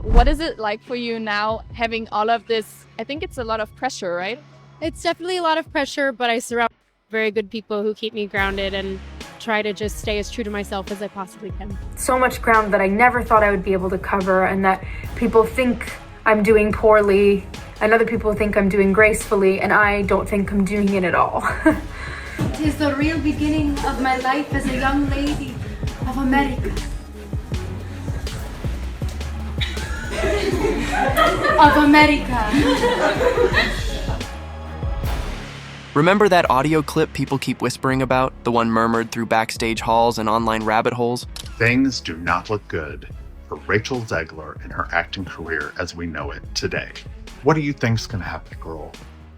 What is it like for you now having all of this? I think it's a lot of pressure, right? It's definitely a lot of pressure, but I surround very good people who keep me grounded and try to just stay as true to myself as I possibly can. So much ground that I never thought I would be able to cover, and that people think I'm doing poorly and other people think I'm doing gracefully, and I don't think I'm doing it at all. It is the real beginning of my life as a young lady of America. Of America. Remember that audio clip people keep whispering about? The one murmured through backstage halls and online rabbit holes? Things do not look good for Rachel Zegler and her acting career as we know it today. What do you think's gonna happen, girl?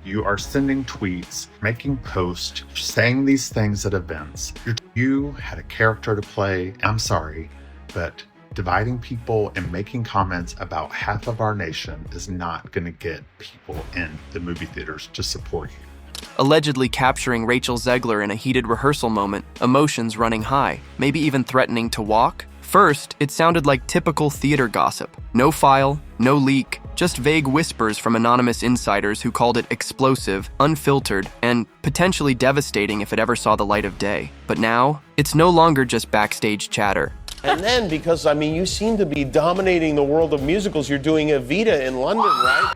You are sending tweets, making posts, saying these things at events. You had a character to play. I'm sorry, but dividing people and making comments about half of our nation is not gonna get people in the movie theaters to support you. Allegedly capturing Rachel Zegler in a heated rehearsal moment, emotions running high, maybe even threatening to walk? First, it sounded like typical theater gossip. No file, no leak, just vague whispers from anonymous insiders who called it explosive, unfiltered, and potentially devastating if it ever saw the light of day. But now, it's no longer just backstage chatter. And then, because, you seem to be dominating the world of musicals. You're doing Evita in London, right?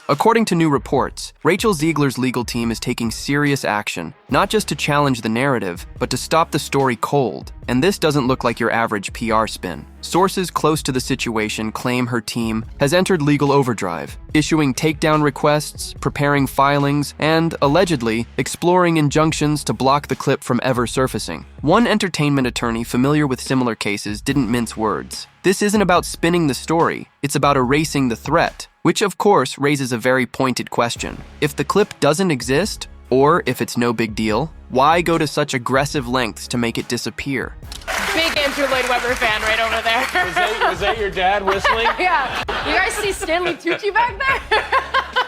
According to new reports, Rachel Zegler's legal team is taking serious action, not just to challenge the narrative, but to stop the story cold. And this doesn't look like your average PR spin. Sources close to the situation claim her team has entered legal overdrive, issuing takedown requests, preparing filings, and, allegedly, exploring injunctions to block the clip from ever surfacing. One entertainment attorney familiar with similar cases didn't mince words. This isn't about spinning the story, it's about erasing the threat, which of course raises a very pointed question. If the clip doesn't exist, or if it's no big deal, why go to such aggressive lengths to make it disappear? Big Andrew Lloyd Webber fan right over there. Was that your dad whistling? Yeah. You guys see Stanley Tucci back there?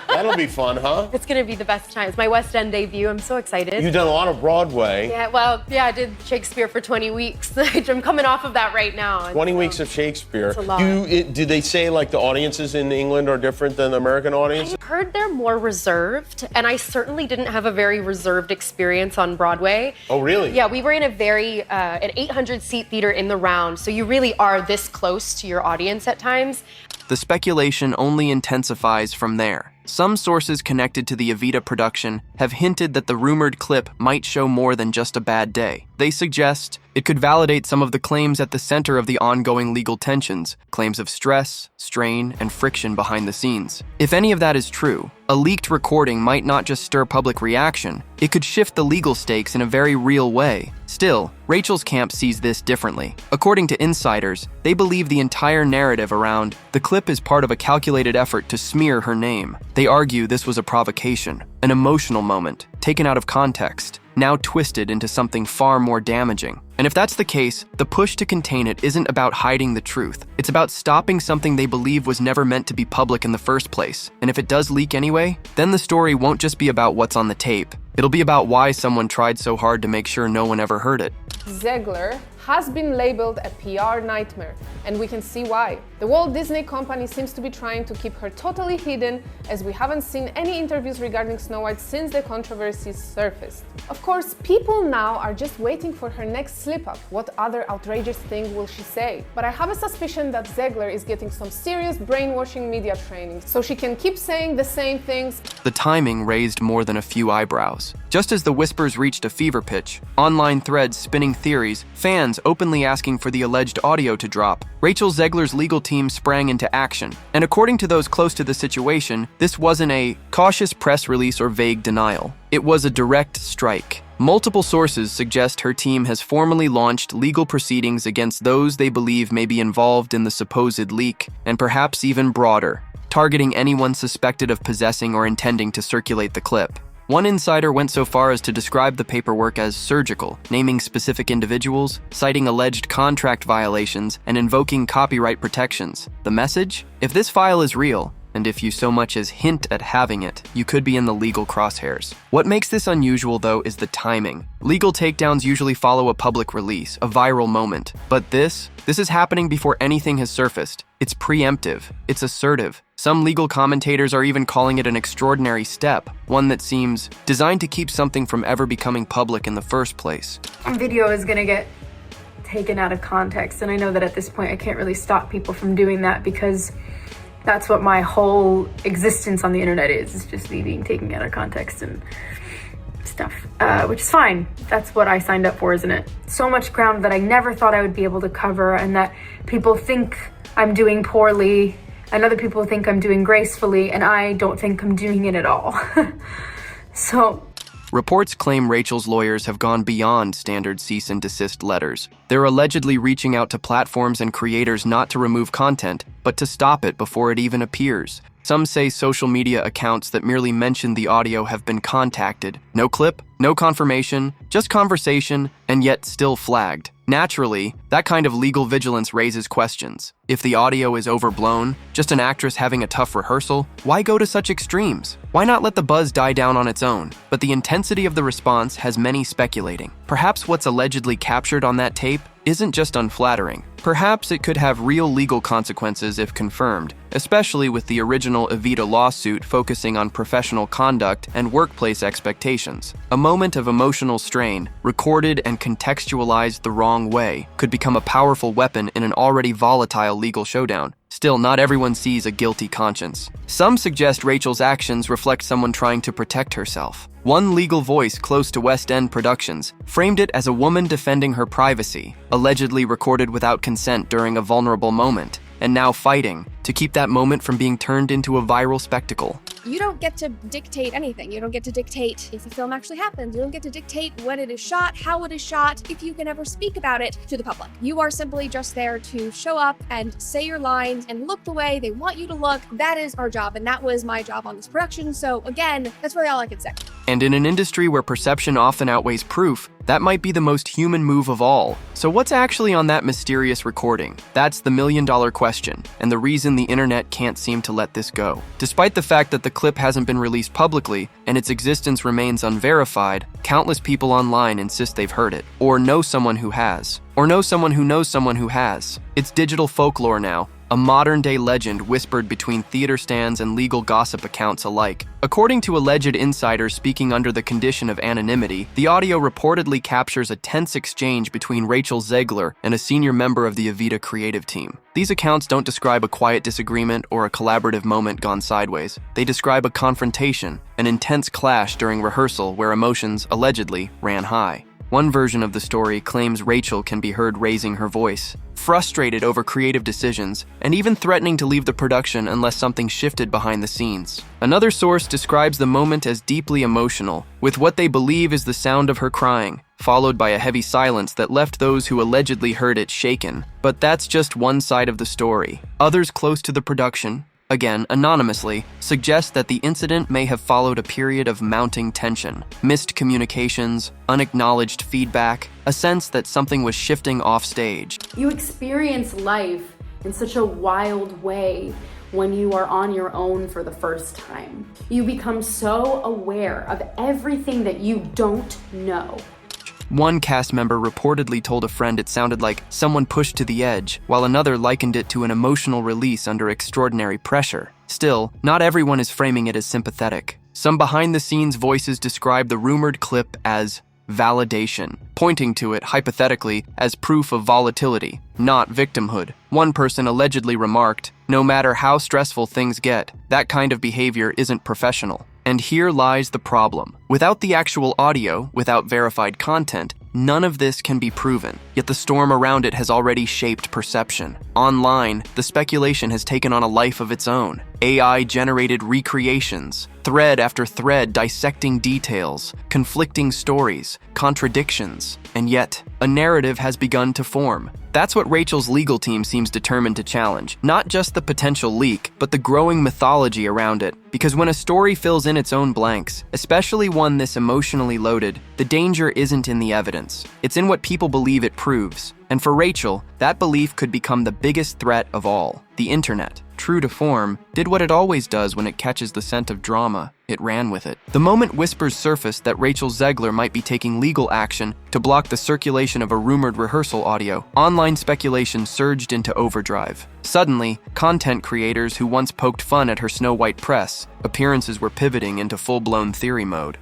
That'll be fun, huh? It's gonna be the best times. My West End debut, I'm so excited. You've done a lot of Broadway. Yeah, I did Shakespeare for 20 weeks. I'm coming off of that right now. 20 weeks of Shakespeare. It's a lot. Do they say like the audiences in England are different than the American audience? I heard they're more reserved, and I certainly didn't have a very reserved experience on Broadway. Oh, really? Yeah, we were in an 800-seat theater in the round, so you really are this close to your audience at times. The speculation only intensifies from there. Some sources connected to the Evita production have hinted that the rumored clip might show more than just a bad day. They suggest it could validate some of the claims at the center of the ongoing legal tensions, claims of stress, strain, and friction behind the scenes. If any of that is true, a leaked recording might not just stir public reaction, it could shift the legal stakes in a very real way. Still, Rachel's camp sees this differently. According to insiders, they believe the entire narrative around the clip is part of a calculated effort to smear her name. They argue this was a provocation, an emotional moment, taken out of context, now twisted into something far more damaging. And if that's the case, the push to contain it isn't about hiding the truth. It's about stopping something they believe was never meant to be public in the first place. And if it does leak anyway, then the story won't just be about what's on the tape. It'll be about why someone tried so hard to make sure no one ever heard it. Zegler has been labeled a PR nightmare, and we can see why. The Walt Disney Company seems to be trying to keep her totally hidden, as we haven't seen any interviews regarding Snow White since the controversies surfaced. Of course, people now are just waiting for her next slip-up. What other outrageous thing will she say? But I have a suspicion that Zegler is getting some serious brainwashing media training, so she can keep saying the same things. The timing raised more than a few eyebrows. Just as the whispers reached a fever pitch, online threads spinning theories, fans openly asking for the alleged audio to drop, Rachel Zegler's legal team sprang into action. And according to those close to the situation, this wasn't a cautious press release or vague denial. It was a direct strike. Multiple sources suggest her team has formally launched legal proceedings against those they believe may be involved in the supposed leak, and perhaps even broader, targeting anyone suspected of possessing or intending to circulate the clip. One insider went so far as to describe the paperwork as surgical, naming specific individuals, citing alleged contract violations, and invoking copyright protections. The message? If this file is real, and if you so much as hint at having it, you could be in the legal crosshairs. What makes this unusual, though, is the timing. Legal takedowns usually follow a public release, a viral moment, but this is happening before anything has surfaced. It's preemptive, it's assertive. Some legal commentators are even calling it an extraordinary step, one that seems designed to keep something from ever becoming public in the first place. Video is gonna get taken out of context, and I know that at this point I can't really stop people from doing that because that's what my whole existence on the internet is just me being taken out of context and stuff, which is fine. That's what I signed up for, isn't it? So much ground that I never thought I would be able to cover, and that people think I'm doing poorly and other people think I'm doing gracefully, and I don't think I'm doing it at all. So reports claim Rachel's lawyers have gone beyond standard cease and desist letters. They're allegedly reaching out to platforms and creators not to remove content, but to stop it before it even appears. Some say social media accounts that merely mention the audio have been contacted. No clip, no confirmation, just conversation, and yet still flagged. Naturally, that kind of legal vigilance raises questions. If the audio is overblown, just an actress having a tough rehearsal, why go to such extremes? Why not let the buzz die down on its own? But the intensity of the response has many speculating. Perhaps what's allegedly captured on that tape isn't just unflattering. Perhaps it could have real legal consequences if confirmed, especially with the original Evita lawsuit focusing on professional conduct and workplace expectations. A moment of emotional strain, recorded and contextualized the wrong way, could become a powerful weapon in an already volatile legal showdown. Still, not everyone sees a guilty conscience. Some suggest Rachel's actions reflect someone trying to protect herself. One legal voice close to West End Productions framed it as a woman defending her privacy, allegedly recorded without consent during a vulnerable moment, and now fighting to keep that moment from being turned into a viral spectacle. You don't get to dictate anything. You don't get to dictate if a film actually happens. You don't get to dictate when it is shot, how it is shot, if you can ever speak about it to the public. You are simply just there to show up and say your lines and look the way they want you to look. That is our job, and that was my job on this production. So again, that's really all I can say. And in an industry where perception often outweighs proof, that might be the most human move of all. So what's actually on that mysterious recording? That's the million-dollar question, and the reason the internet can't seem to let this go. Despite the fact that the clip hasn't been released publicly and its existence remains unverified, countless people online insist they've heard it, or know someone who has, or know someone who knows someone who has. It's digital folklore now, a modern-day legend whispered between theater stands and legal gossip accounts alike. According to alleged insiders speaking under the condition of anonymity, the audio reportedly captures a tense exchange between Rachel Zegler and a senior member of the Evita creative team. These accounts don't describe a quiet disagreement or a collaborative moment gone sideways. They describe a confrontation, an intense clash during rehearsal where emotions, allegedly, ran high. One version of the story claims Rachel can be heard raising her voice, frustrated over creative decisions, and even threatening to leave the production unless something shifted behind the scenes. Another source describes the moment as deeply emotional, with what they believe is the sound of her crying, followed by a heavy silence that left those who allegedly heard it shaken. But that's just one side of the story. Others close to the production, again anonymously, suggest that the incident may have followed a period of mounting tension, missed communications, unacknowledged feedback, a sense that something was shifting off stage. You experience life in such a wild way when you are on your own for the first time. You become so aware of everything that you don't know. One cast member reportedly told a friend it sounded like someone pushed to the edge, while another likened it to an emotional release under extraordinary pressure. Still, not everyone is framing it as sympathetic. Some behind-the-scenes voices describe the rumored clip as validation, pointing to it, hypothetically, as proof of volatility, not victimhood. One person allegedly remarked, "No matter how stressful things get, that kind of behavior isn't professional." And here lies the problem. Without the actual audio, without verified content, none of this can be proven. Yet the storm around it has already shaped perception. Online, the speculation has taken on a life of its own. AI-generated recreations, thread after thread dissecting details, conflicting stories, contradictions, and yet, a narrative has begun to form. That's what Rachel's legal team seems determined to challenge. Not just the potential leak, but the growing mythology around it. Because when a story fills in its own blanks, especially one this emotionally loaded, the danger isn't in the evidence. It's in what people believe it proves. And for Rachel, that belief could become the biggest threat of all, the internet. true to form, did what it always does when it catches the scent of drama. It ran with it. The moment whispers surfaced that Rachel Zegler might be taking legal action to block the circulation of a rumored rehearsal audio, online speculation surged into overdrive. Suddenly, content creators who once poked fun at her snow-white press appearances were pivoting into full-blown theory mode.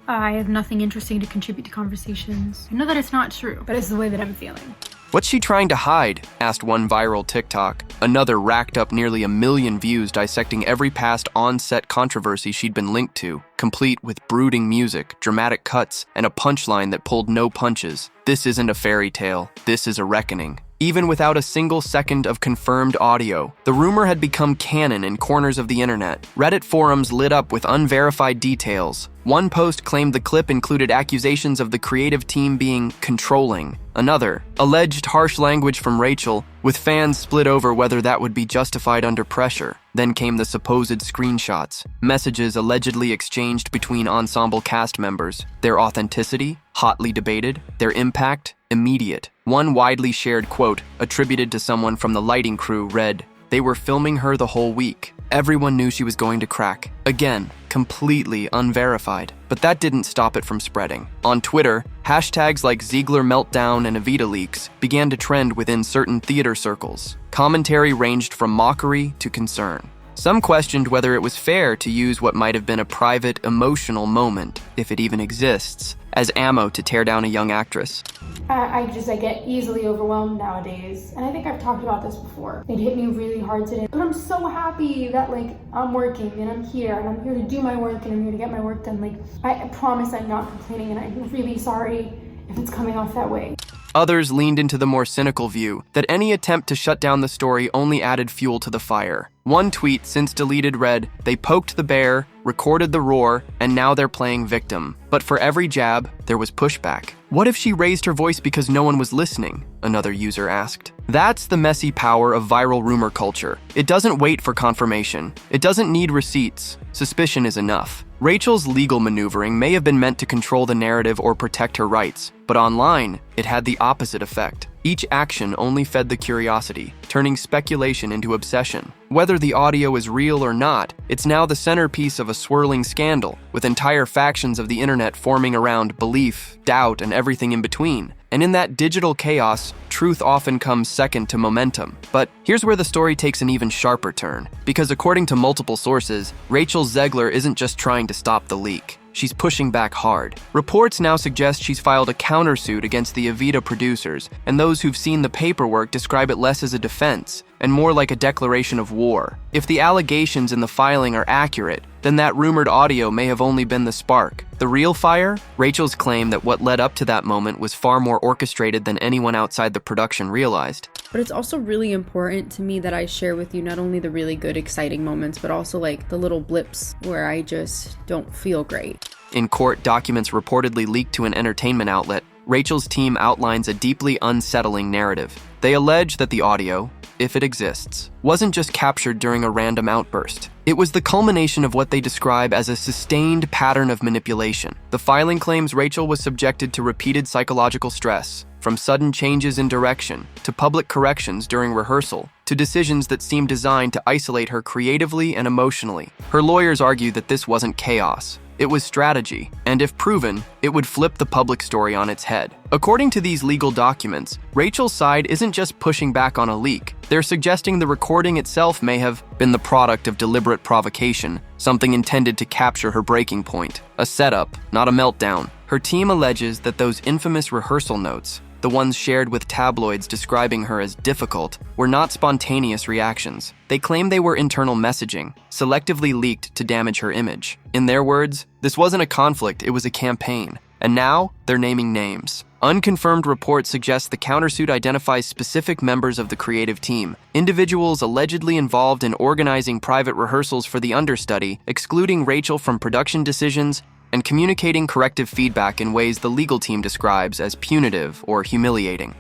I have nothing interesting to contribute to conversations. I know that it's not true, but it's the way that I'm feeling. What's she trying to hide? Asked one viral TikTok. Another racked up nearly 1 million views dissecting every past on-set controversy she'd been linked to, complete with brooding music, dramatic cuts, and a punchline that pulled no punches. This isn't a fairy tale. This is a reckoning. Even without a single second of confirmed audio, the rumor had become canon in corners of the internet. Reddit forums lit up with unverified details. One post claimed the clip included accusations of the creative team being controlling. Another alleged harsh language from Rachel, with fans split over whether that would be justified under pressure. Then came the supposed screenshots, messages allegedly exchanged between ensemble cast members. Their authenticity, hotly debated. Their impact, immediate. One widely shared quote, attributed to someone from the lighting crew, read, "They were filming her the whole week. Everyone knew she was going to crack." Again, completely unverified. But that didn't stop it from spreading. On Twitter, hashtags like Zegler Meltdown and Evita Leaks began to trend within certain theater circles. Commentary ranged from mockery to concern. Some questioned whether it was fair to use what might have been a private, emotional moment, if it even exists, as ammo to tear down a young actress. I get easily overwhelmed nowadays, and I think I've talked about this before. It hit me really hard today, but I'm so happy that I'm working and I'm here and I'm here to do my work and I'm here to get my work done. I promise I'm not complaining, and I'm really sorry if it's coming off that way. Others leaned into the more cynical view that any attempt to shut down the story only added fuel to the fire. One tweet, since deleted, read, "They poked the bear, recorded the roar, and now they're playing victim." But for every jab, there was pushback. What if she raised her voice because no one was listening? Another user asked. That's the messy power of viral rumor culture. It doesn't wait for confirmation. It doesn't need receipts. Suspicion is enough. Rachel's legal maneuvering may have been meant to control the narrative or protect her rights, but online, it had the opposite effect. Each action only fed the curiosity, turning speculation into obsession. Whether the audio is real or not, it's now the centerpiece of a swirling scandal, with entire factions of the internet forming around belief, doubt, and everything in between. And in that digital chaos, truth often comes second to momentum. But here's where the story takes an even sharper turn, because according to multiple sources, Rachel Zegler isn't just trying to stop the leak. She's pushing back hard. Reports now suggest she's filed a countersuit against the Evita producers, and those who've seen the paperwork describe it less as a defense and more like a declaration of war. If the allegations in the filing are accurate, then that rumored audio may have only been the spark. The real fire? Rachel's claim that what led up to that moment was far more orchestrated than anyone outside the production realized. But it's also really important to me that I share with you not only the really good, exciting moments, but also the little blips where I just don't feel great. In court, documents reportedly leaked to an entertainment outlet, Rachel's team outlines a deeply unsettling narrative. They allege that the audio, if it exists, wasn't just captured during a random outburst. It was the culmination of what they describe as a sustained pattern of manipulation. The filing claims Rachel was subjected to repeated psychological stress, from sudden changes in direction, to public corrections during rehearsal, to decisions that seemed designed to isolate her creatively and emotionally. Her lawyers argue that this wasn't chaos. It was strategy, and if proven, it would flip the public story on its head. According to these legal documents, Rachel's side isn't just pushing back on a leak. They're suggesting the recording itself may have been the product of deliberate provocation, something intended to capture her breaking point. A setup, not a meltdown. Her team alleges that those infamous rehearsal notes, the ones shared with tabloids describing her as difficult, were not spontaneous reactions. They claim they were internal messaging, selectively leaked to damage her image. In their words, this wasn't a conflict, it was a campaign. And now, they're naming names. Unconfirmed reports suggest the countersuit identifies specific members of the creative team, individuals allegedly involved in organizing private rehearsals for the understudy, excluding Rachel from production decisions, and communicating corrective feedback in ways the legal team describes as punitive or humiliating.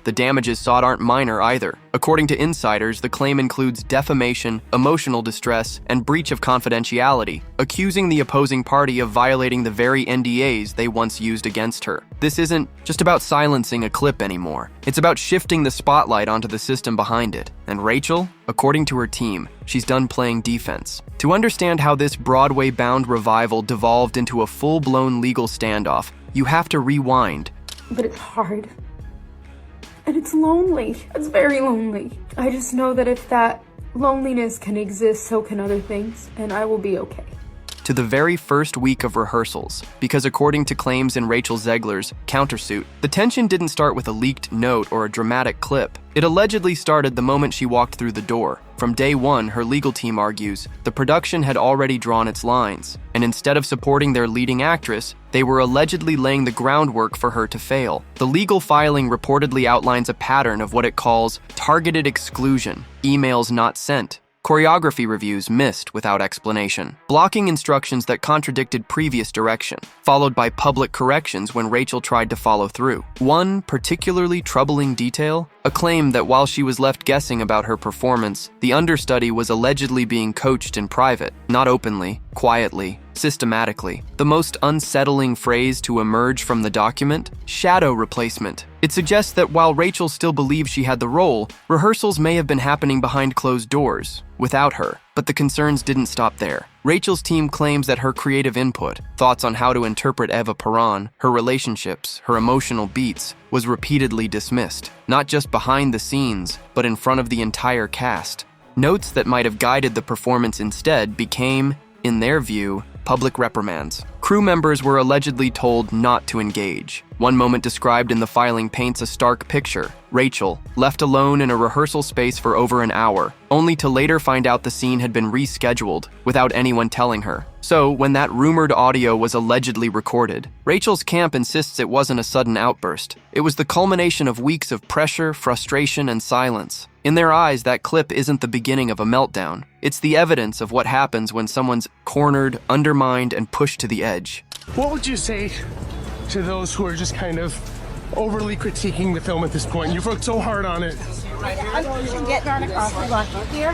The damages sought aren't minor either. According to insiders, the claim includes defamation, emotional distress, and breach of confidentiality, accusing the opposing party of violating the very NDAs they once used against her. This isn't just about silencing a clip anymore. It's about shifting the spotlight onto the system behind it. And Rachel, according to her team, she's done playing defense. To understand how this Broadway-bound revival devolved into a full-blown legal standoff, you have to rewind. But it's hard. And it's lonely. It's very lonely. I just know that if that loneliness can exist, so can other things, and I will be okay. To the very first week of rehearsals, because according to claims in Rachel Zegler's countersuit, the tension didn't start with a leaked note or a dramatic clip. It allegedly started the moment she walked through the door. From day one, her legal team argues, the production had already drawn its lines, and instead of supporting their leading actress, they were allegedly laying the groundwork for her to fail. The legal filing reportedly outlines a pattern of what it calls targeted exclusion, emails not sent, choreography reviews missed without explanation, blocking instructions that contradicted previous direction, followed by public corrections when Rachel tried to follow through. One particularly troubling detail, a claim that while she was left guessing about her performance, the understudy was allegedly being coached in private, not openly, quietly, systematically. The most unsettling phrase to emerge from the document: shadow replacement. It suggests that while Rachel still believes she had the role, rehearsals may have been happening behind closed doors, without her. But the concerns didn't stop there. Rachel's team claims that her creative input, thoughts on how to interpret Eva Peron, her relationships, her emotional beats, was repeatedly dismissed, not just behind the scenes, but in front of the entire cast. Notes that might have guided the performance instead became, in their view, public reprimands. Crew members were allegedly told not to engage. One moment described in the filing paints a stark picture. Rachel, left alone in a rehearsal space for over an hour, only to later find out the scene had been rescheduled without anyone telling her. So, when that rumored audio was allegedly recorded, Rachel's camp insists it wasn't a sudden outburst. It was the culmination of weeks of pressure, frustration, and silence. In their eyes, that clip isn't the beginning of a meltdown. It's the evidence of what happens when someone's cornered, undermined, and pushed to the edge. What would you say to those who are just kind of overly critiquing the film at this point? You've worked so hard on it. Get down across the block here.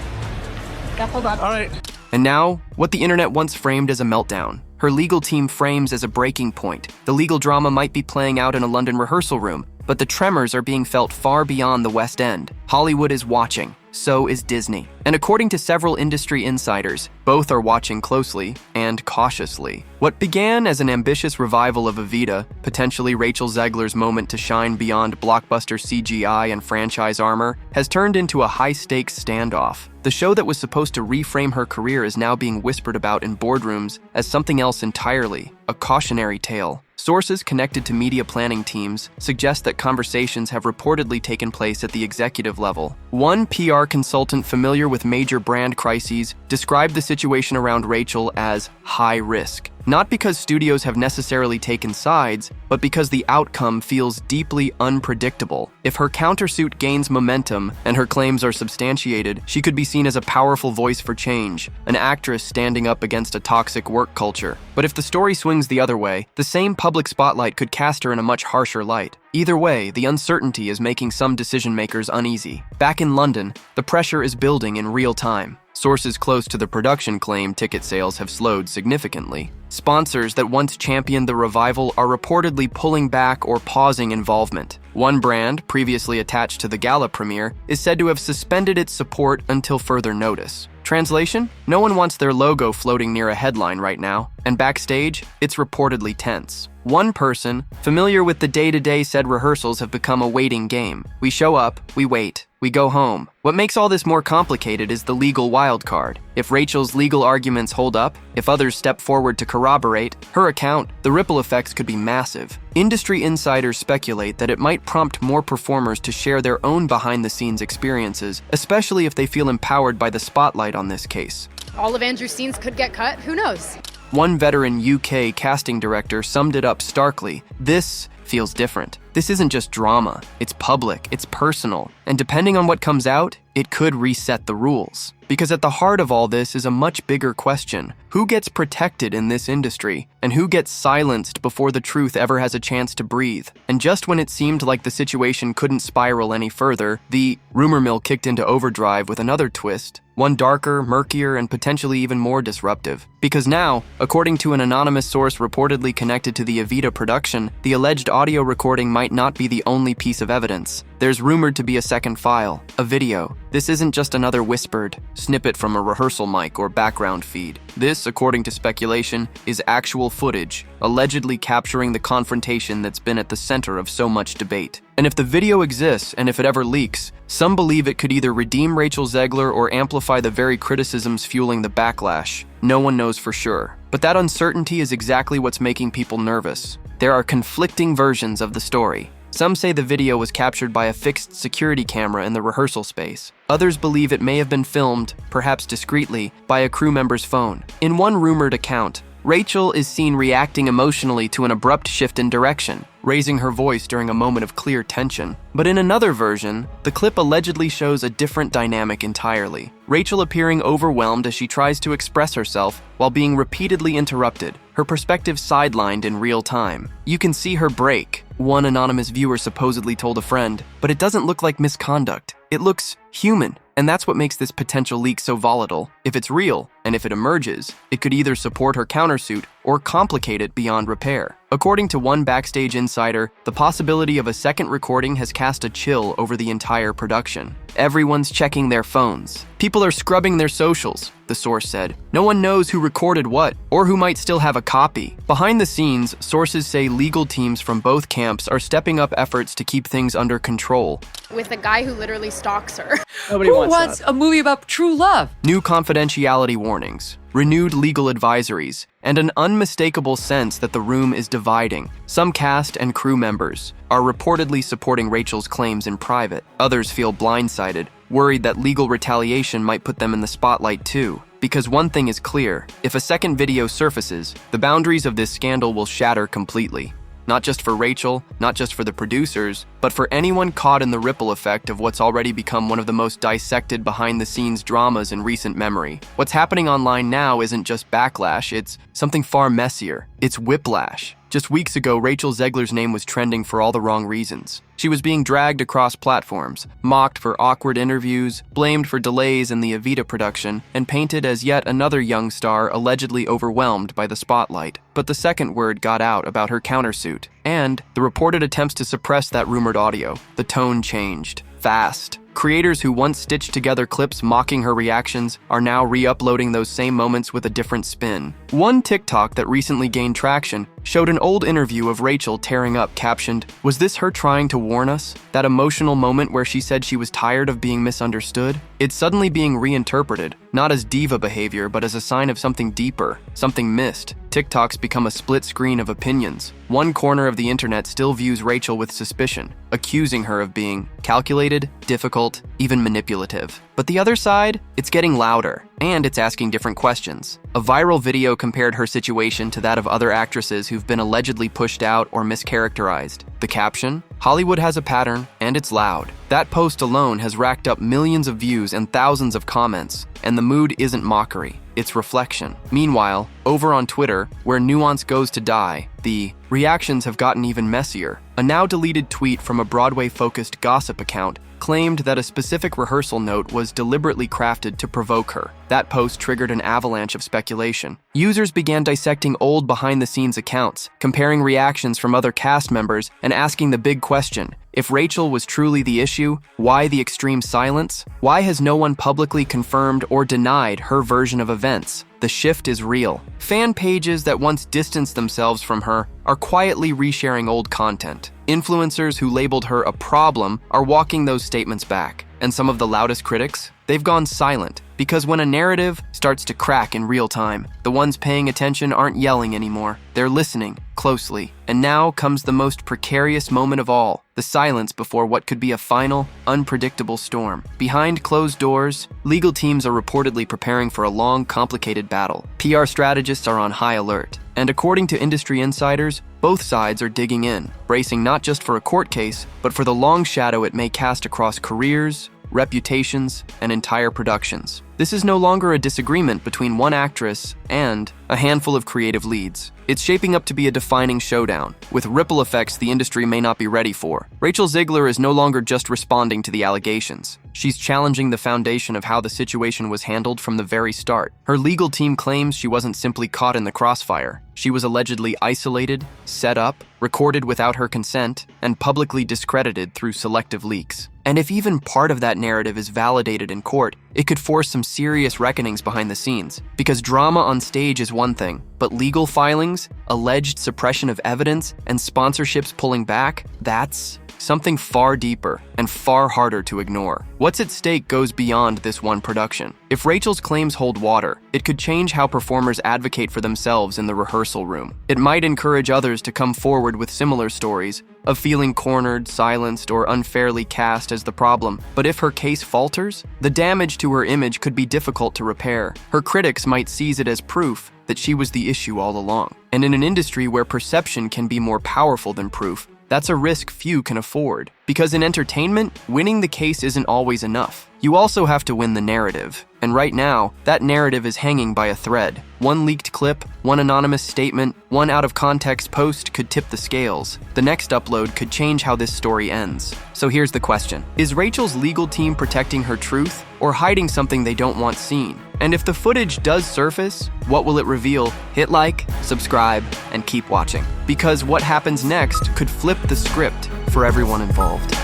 Hold on. All right. And now, what the internet once framed as a meltdown, her legal team frames as a breaking point. The legal drama might be playing out in a London rehearsal room, but the tremors are being felt far beyond the West End. Hollywood is watching. So is Disney. And according to several industry insiders, both are watching closely and cautiously. What began as an ambitious revival of Evita, potentially Rachel Zegler's moment to shine beyond blockbuster CGI and franchise armor, has turned into a high-stakes standoff. The show that was supposed to reframe her career is now being whispered about in boardrooms as something else entirely, a cautionary tale. Sources connected to media planning teams suggest that conversations have reportedly taken place at the executive level. One PR consultant familiar with major brand crises described the situation around Rachel as high risk. Not because studios have necessarily taken sides, but because the outcome feels deeply unpredictable. If her countersuit gains momentum and her claims are substantiated, she could be seen as a powerful voice for change, an actress standing up against a toxic work culture. But if the story swings the other way, the same public spotlight could cast her in a much harsher light. Either way, the uncertainty is making some decision-makers uneasy. Back in London, the pressure is building in real time. Sources close to the production claim ticket sales have slowed significantly. Sponsors that once championed the revival are reportedly pulling back or pausing involvement. One brand, previously attached to the gala premiere, is said to have suspended its support until further notice. Translation? No one wants their logo floating near a headline right now, and backstage, it's reportedly tense. One person, familiar with the day-to-day, said rehearsals have become a waiting game. We show up, we wait, we go home. What makes all this more complicated is the legal wildcard. If Rachel's legal arguments hold up, if others step forward to corroborate her account, the ripple effects could be massive. Industry insiders speculate that it might prompt more performers to share their own behind-the-scenes experiences, especially if they feel empowered by the spotlight on this case. All of Andrew's scenes could get cut, who knows? One veteran UK casting director summed it up starkly. This feels different. This isn't just drama. It's public, it's personal, and depending on what comes out, it could reset the rules. Because at the heart of all this is a much bigger question. Who gets protected in this industry? And who gets silenced before the truth ever has a chance to breathe? And just when it seemed like the situation couldn't spiral any further, the rumor mill kicked into overdrive with another twist. One darker, murkier, and potentially even more disruptive. Because now, according to an anonymous source reportedly connected to the Evita production, the alleged audio recording might not be the only piece of evidence. There's rumored to be a second file, a video. This isn't just another whispered snippet from a rehearsal mic or background feed. This, according to speculation, is actual footage, allegedly capturing the confrontation that's been at the center of so much debate. And if the video exists, and if it ever leaks, some believe it could either redeem Rachel Zegler or amplify the very criticisms fueling the backlash. No one knows for sure. But that uncertainty is exactly what's making people nervous. There are conflicting versions of the story. Some say the video was captured by a fixed security camera in the rehearsal space. Others believe it may have been filmed, perhaps discreetly, by a crew member's phone. In one rumored account, Rachel is seen reacting emotionally to an abrupt shift in direction, raising her voice during a moment of clear tension. But in another version, the clip allegedly shows a different dynamic entirely. Rachel appearing overwhelmed as she tries to express herself while being repeatedly interrupted, her perspective sidelined in real time. You can see her break, one anonymous viewer supposedly told a friend, but it doesn't look like misconduct. It looks human. And that's what makes this potential leak so volatile. If it's real, and if it emerges, it could either support her countersuit or complicate it beyond repair. According to one backstage insider, the possibility of a second recording has cast a chill over the entire production. Everyone's checking their phones. People are scrubbing their socials, the source said. No one knows who recorded what, or who might still have a copy. Behind the scenes, sources say legal teams from both camps are stepping up efforts to keep things under control. With a guy who literally stalks her. Nobody wants a movie about true love? New confidentiality warnings, renewed legal advisories, and an unmistakable sense that the room is dividing. Some cast and crew members are reportedly supporting Rachel's claims in private. Others feel blindsided, worried that legal retaliation might put them in the spotlight too. Because one thing is clear, if a second video surfaces, the boundaries of this scandal will shatter completely. Not just for Rachel, not just for the producers, but for anyone caught in the ripple effect of what's already become one of the most dissected behind-the-scenes dramas in recent memory. What's happening online now isn't just backlash, it's something far messier. It's whiplash. Just weeks ago, Rachel Zegler's name was trending for all the wrong reasons. She was being dragged across platforms, mocked for awkward interviews, blamed for delays in the Evita production, and painted as yet another young star allegedly overwhelmed by the spotlight. But the second word got out about her countersuit, and the reported attempts to suppress that rumored audio. The tone changed. Fast. Creators who once stitched together clips mocking her reactions are now re-uploading those same moments with a different spin. One TikTok that recently gained traction showed an old interview of Rachel tearing up, captioned, "Was this her trying to warn us? That emotional moment where she said she was tired of being misunderstood?" It's suddenly being reinterpreted, not as diva behavior, but as a sign of something deeper, something missed. TikTok's become a split screen of opinions. One corner of the internet still views Rachel with suspicion, accusing her of being calculated, difficult, even manipulative. But the other side, it's getting louder, and it's asking different questions. A viral video compared her situation to that of other actresses who've been allegedly pushed out or mischaracterized. The caption, "Hollywood has a pattern, and it's loud." That post alone has racked up millions of views and thousands of comments, and the mood isn't mockery, it's reflection. Meanwhile, over on Twitter, where nuance goes to die, the reactions have gotten even messier. A now-deleted tweet from a Broadway-focused gossip account claimed that a specific rehearsal note was deliberately crafted to provoke her. That post triggered an avalanche of speculation. Users began dissecting old behind-the-scenes accounts, comparing reactions from other cast members, and asking the big question: if Rachel was truly the issue, why the extreme silence? Why has no one publicly confirmed or denied her version of events? The shift is real. Fan pages that once distanced themselves from her are quietly resharing old content. Influencers who labeled her a problem are walking those statements back. And some of the loudest critics, they've gone silent. Because when a narrative starts to crack in real time, the ones paying attention aren't yelling anymore. They're listening closely. And now comes the most precarious moment of all, the silence before what could be a final, unpredictable storm. Behind closed doors, legal teams are reportedly preparing for a long, complicated battle. PR strategists are on high alert. And according to industry insiders, both sides are digging in, bracing not just for a court case, but for the long shadow it may cast across careers, reputations, and entire productions. This is no longer a disagreement between one actress and a handful of creative leads. It's shaping up to be a defining showdown, with ripple effects the industry may not be ready for. Rachel Zegler is no longer just responding to the allegations. She's challenging the foundation of how the situation was handled from the very start. Her legal team claims she wasn't simply caught in the crossfire. She was allegedly isolated, set up, recorded without her consent, and publicly discredited through selective leaks. And if even part of that narrative is validated in court, it could force some serious reckonings behind the scenes. Because drama on stage is one thing, but legal filings, alleged suppression of evidence, and sponsorships pulling back, that's something far deeper and far harder to ignore. What's at stake goes beyond this one production. If Rachel's claims hold water, it could change how performers advocate for themselves in the rehearsal room. It might encourage others to come forward with similar stories of feeling cornered, silenced, or unfairly cast as the problem. But if her case falters, the damage to her image could be difficult to repair. Her critics might seize it as proof that she was the issue all along. And in an industry where perception can be more powerful than proof, that's a risk few can afford. Because in entertainment, winning the case isn't always enough. You also have to win the narrative. And right now, that narrative is hanging by a thread. One leaked clip, one anonymous statement, one out-of-context post could tip the scales. The next upload could change how this story ends. So here's the question. Is Rachel's legal team protecting her truth or hiding something they don't want seen? And if the footage does surface, what will it reveal? Hit like, subscribe, and keep watching. Because what happens next could flip the script for everyone involved.